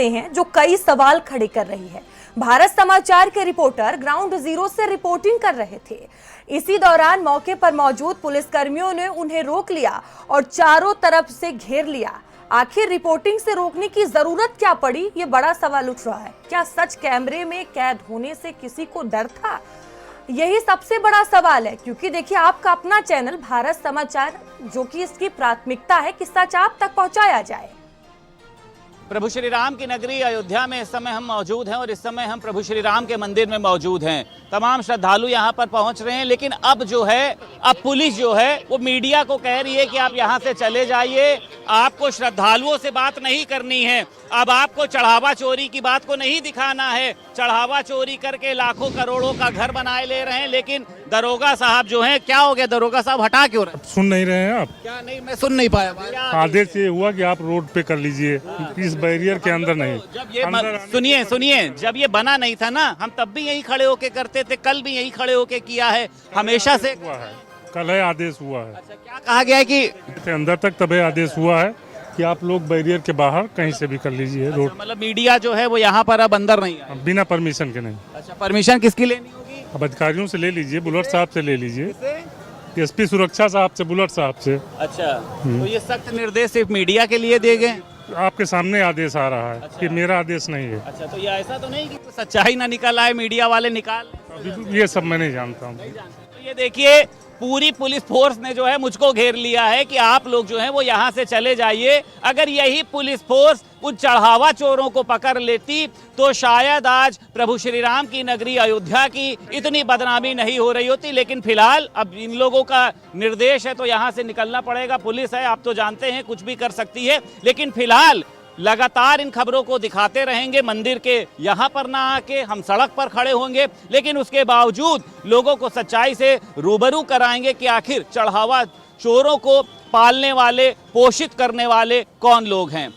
हैं जो कई सवाल खड़े कर रही है। भारत समाचार के रिपोर्टर ग्राउंड जीरो से रिपोर्टिंग कर रहे थे। इसी दौरान मौके पर मौजूद पुलिसकर्मियों ने उन्हें रोक लिया और चारों तरफ से घेर लिया। आखिर रिपोर्टिंग से रोकने की जरूरत क्या पड़ी, ये बड़ा सवाल उठ रहा है। क्या सच कैमरे में कैद होने से किसी को डर था? यही सबसे बड़ा सवाल है, क्योंकि देखिए आपका अपना चैनल भारत समाचार, जो कि इसकी प्राथमिकता है कि सच आप तक पहुंचाया जाए। प्रभु श्री राम की नगरी अयोध्या में इस समय हम मौजूद हैं और इस समय हम प्रभु श्री राम के मंदिर में मौजूद हैं। तमाम श्रद्धालु यहां पर पहुंच रहे हैं, लेकिन अब जो है, अब पुलिस जो है वो मीडिया को कह रही है कि आप यहां से चले जाइए, आपको श्रद्धालुओं से बात नहीं करनी है, अब आपको चढ़ावा चोरी की बात को नहीं दिखाना है। चढ़ावा चोरी करके लाखों करोड़ों का घर बनाए ले रहे हैं, लेकिन दरोगा साहब जो हैं, क्या हो गया दरोगा साहब, हटा क्यों रहे? सुन नहीं रहे हैं आप? क्या नहीं, मैं सुन नहीं पाया। आदेश ये हुआ कि आप रोड पे कर लीजिए, इस बैरियर के अंदर नहीं। जब ये सुनिए, जब ये बना नहीं था ना, हम तब भी यही खड़े होके करते थे, कल भी यही खड़े होके किया है, हमेशा से हुआ है। कल है आदेश हुआ है। अच्छा, क्या कहा गया है कि अंदर तक तभी आदेश हुआ है कि आप लोग बैरियर के बाहर कहीं से भी कर लीजिए रोड। मतलब मीडिया जो है वो यहाँ पर अब अंदर नहीं है, बिना परमिशन के नहीं। अच्छा, परमिशन किसकी लेनी होगी? अब अधिकारियों से ले लीजिए, बुलेट साहब से ले लीजिए, एसपी सुरक्षा साहब से, बुलेट साहब से। अच्छा, तो ये सख्त निर्देश सिर्फ मीडिया के लिए दिए गए? आपके सामने आदेश आ रहा है। अच्छा। कि मेरा आदेश नहीं है। अच्छा, तो ये ऐसा तो नहीं कि तो सच्चाई ना निकल आए, मीडिया वाले निकाल? ये सब मैं नहीं जानता हूँ। तो ये देखिए, पूरी पुलिस फोर्स ने जो है मुझको घेर लिया है कि आप लोग जो है वो यहाँ से चले जाइए। अगर यही पुलिस फोर्स उन चढ़ावा चोरों को पकड़ लेती तो शायद आज प्रभु श्री राम की नगरी अयोध्या की इतनी बदनामी नहीं हो रही होती। लेकिन फिलहाल अब इन लोगों का निर्देश है तो यहाँ से निकलना पड़ेगा। पुलिस है, आप तो जानते हैं, कुछ भी कर सकती है, लेकिन फिलहाल लगातार इन खबरों को दिखाते रहेंगे। मंदिर के यहाँ पर ना आके हम सड़क पर खड़े होंगे, लेकिन उसके बावजूद लोगों को सच्चाई से रूबरू कराएंगे कि आखिर चढ़ावा चोरों को पालने वाले, पोषित करने वाले कौन लोग हैं।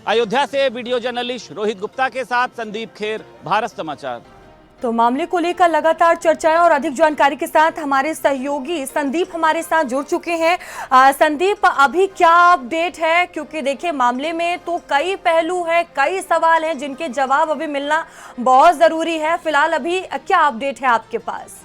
अयोध्या से वीडियो जर्नलिस्ट रोहित गुप्ता के साथ संदीप खेर, भारत समाचार। तो मामले को लेकर लगातार चर्चाएं और अधिक जानकारी के साथ हमारे सहयोगी संदीप हमारे साथ जुड़ चुके हैं। संदीप, अभी क्या अपडेट है? क्योंकि देखिए मामले में तो कई पहलू है, कई सवाल हैं जिनके जवाब अभी मिलना बहुत जरूरी है। फिलहाल अभी क्या अपडेट है आपके पास?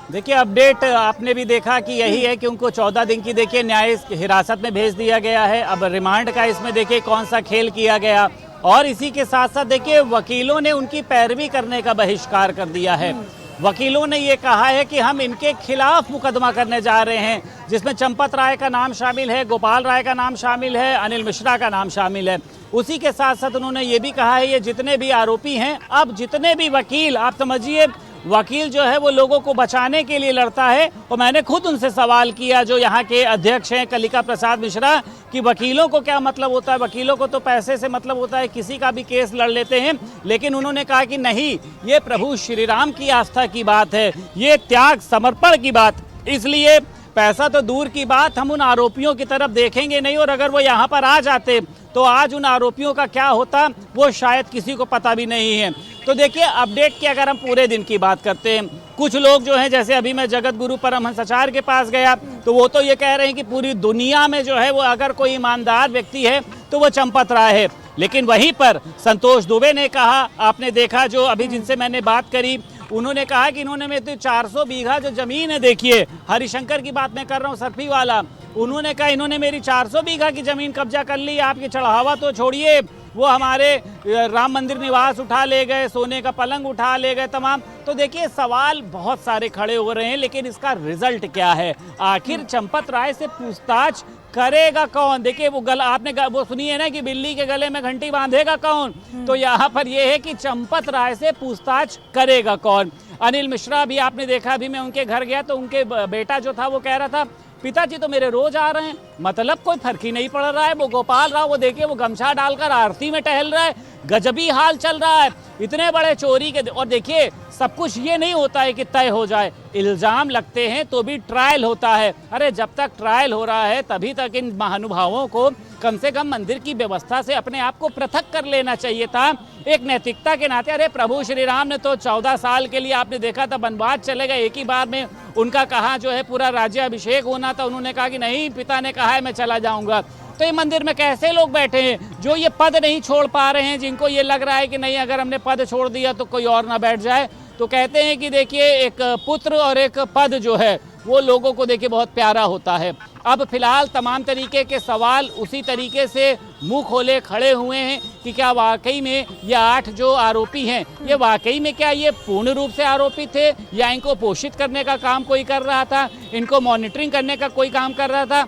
देखिए, अपडेट आपने भी देखा कि यही है कि उनको 14 दिन की देखिए न्यायिक हिरासत में भेज दिया गया है। अब रिमांड का इसमें देखिए कौन सा खेल किया गया, और इसी के साथ साथ देखिए वकीलों ने उनकी पैरवी करने का बहिष्कार कर दिया है। वकीलों ने ये कहा है कि हम इनके खिलाफ मुकदमा करने जा रहे हैं, जिसमें चंपत राय का नाम शामिल है, गोपाल राय का नाम शामिल है, अनिल मिश्रा का नाम शामिल है। उसी के साथ साथ उन्होंने ये भी कहा है ये जितने भी आरोपी हैं, अब जितने भी वकील, आप समझिए वकील जो है वो लोगों को बचाने के लिए लड़ता है। और मैंने खुद उनसे सवाल किया, जो यहाँ के अध्यक्ष हैं कलिका प्रसाद मिश्रा, कि वकीलों को क्या मतलब होता है? वकीलों को तो पैसे से मतलब होता है, किसी का भी केस लड़ लेते हैं। लेकिन उन्होंने कहा कि नहीं, ये प्रभु श्री राम की आस्था की बात है, ये त्याग समर्पण की बात, इसलिए पैसा तो दूर की बात, हम उन आरोपियों की तरफ देखेंगे नहीं। और अगर वो यहाँ पर आ जाते तो आज उन आरोपियों का क्या होता वो शायद किसी को पता भी नहीं है। तो देखिए, अपडेट की अगर हम पूरे दिन की बात करते हैं, कुछ लोग जो हैं, जैसे अभी मैं जगत गुरु परमहंस आचार्य के पास गया तो वो तो ये कह रहे हैं कि पूरी दुनिया में जो है वो अगर कोई ईमानदार व्यक्ति है तो वो चंपत राय है। लेकिन वहीं पर संतोष दुबे ने कहा, आपने देखा जो अभी जिनसे मैंने बात करी, उन्होंने कहा कि इन्होंने में तो 400 बीघा जो जमीन है, देखिए हरिशंकर की बात मैं कर रहा हूँ, सर्फी वाला, उन्होंने कहा इन्होंने मेरी 400 बीघा की जमीन कब्जा कर ली। आपकी चढ़ावा तो छोड़िए, वो हमारे राम मंदिर निवास उठा ले गए, सोने का पलंग उठा ले गए तमाम। तो देखिए सवाल बहुत सारे खड़े हो रहे हैं, लेकिन इसका रिजल्ट क्या है? आखिर चंपत राय से पूछताछ करेगा कौन? देखिए वो आपने वो सुनी है ना कि बिल्ली के गले में घंटी बांधेगा कौन? तो यहाँ पर ये है कि चंपत राय से पूछताछ करेगा कौन? अनिल मिश्रा भी आपने देखा, अभी मैं उनके घर गया तो उनके बेटा जो था वो कह रहा था, पिताजी तो मेरे रोज आ रहे हैं, मतलब कोई फर्क ही नहीं पड़ रहा है। वो गोपाल राव, वो देखिए वो गमछा डालकर आरती में टहल रहा है, गजबी हाल चल रहा है इतने बड़े चोरी के। और देखिए सब कुछ ये नहीं होता है कि तय हो जाए, इल्जाम लगते हैं तो भी ट्रायल होता है। अरे जब तक ट्रायल हो रहा है तभी तक इन महानुभावों को कम से कम मंदिर की व्यवस्था से अपने आप को पृथक कर लेना चाहिए था, एक नैतिकता के नाते। अरे प्रभु श्री राम ने तो 14 साल के लिए आपने देखा था वनवास चले गए, एक ही बार में उनका कहा जो है पूरा राज्याभिषेक होना था, उन्होंने कहा कि नहीं, पिता ने कहा है मैं चला जाऊंगा। तो ये मंदिर में कैसे लोग बैठे हैं जो ये पद नहीं छोड़ पा रहे हैं, जिनको ये लग रहा है कि नहीं अगर हमने पद छोड़ दिया तो कोई और ना बैठ जाए। तो कहते हैं कि देखिए एक पुत्र और एक पद जो है वो लोगों को देखिए बहुत प्यारा होता है। अब फिलहाल तमाम तरीके के सवाल उसी तरीके से मुंह खोले खड़े हुए हैं कि क्या वाकई में ये 8 जो आरोपी हैं ये वाकई में क्या ये पूर्ण रूप से आरोपी थे या इनको पोषित करने का काम कोई कर रहा था, इनको मॉनिटरिंग करने का कोई काम कर रहा था।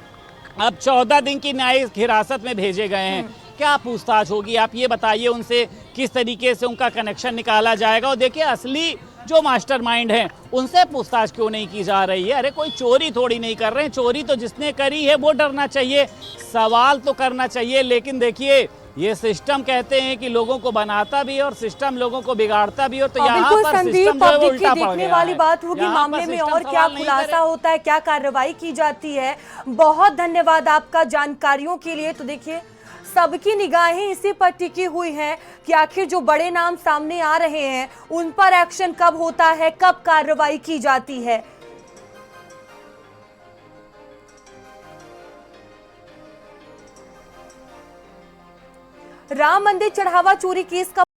अब 14 दिन की न्यायिक हिरासत में भेजे गए हैं। क्या पूछताछ होगी आप ये बताइए उनसे, किस तरीके से उनका कनेक्शन निकाला जाएगा। और देखिए असली जो मास्टरमाइंड हैं उनसे पूछताछ क्यों नहीं की जा रही है। अरे कोई चोरी थोड़ी नहीं कर रहे हैं, चोरी तो जिसने करी है वो डरना चाहिए, सवाल तो करना चाहिए। लेकिन देखिए ये सिस्टम कहते हैं कि लोगों को बनाता भी है और सिस्टम लोगों को बिगाड़ता भी है। तो यहाँ पर सिस्टम जो है वो उल्टा पड़ देखने गया वाली है। बात होगी यहाँ पर मामले में सिस्टम और क्या सवाल नहीं खुलासा करे। होता है, क्या कार्रवाई की जाती है। बहुत धन्यवाद आपका जानकारियों के लिए। तो देखिए सबकी निगाहें इसी पर टिकी हुई हैं कि आखिर जो बड़े नाम सामने आ रहे हैं उन पर एक्शन कब होता है, कब कार्रवाई की जाती है। राम मंदिर चढ़ावा चोरी केस का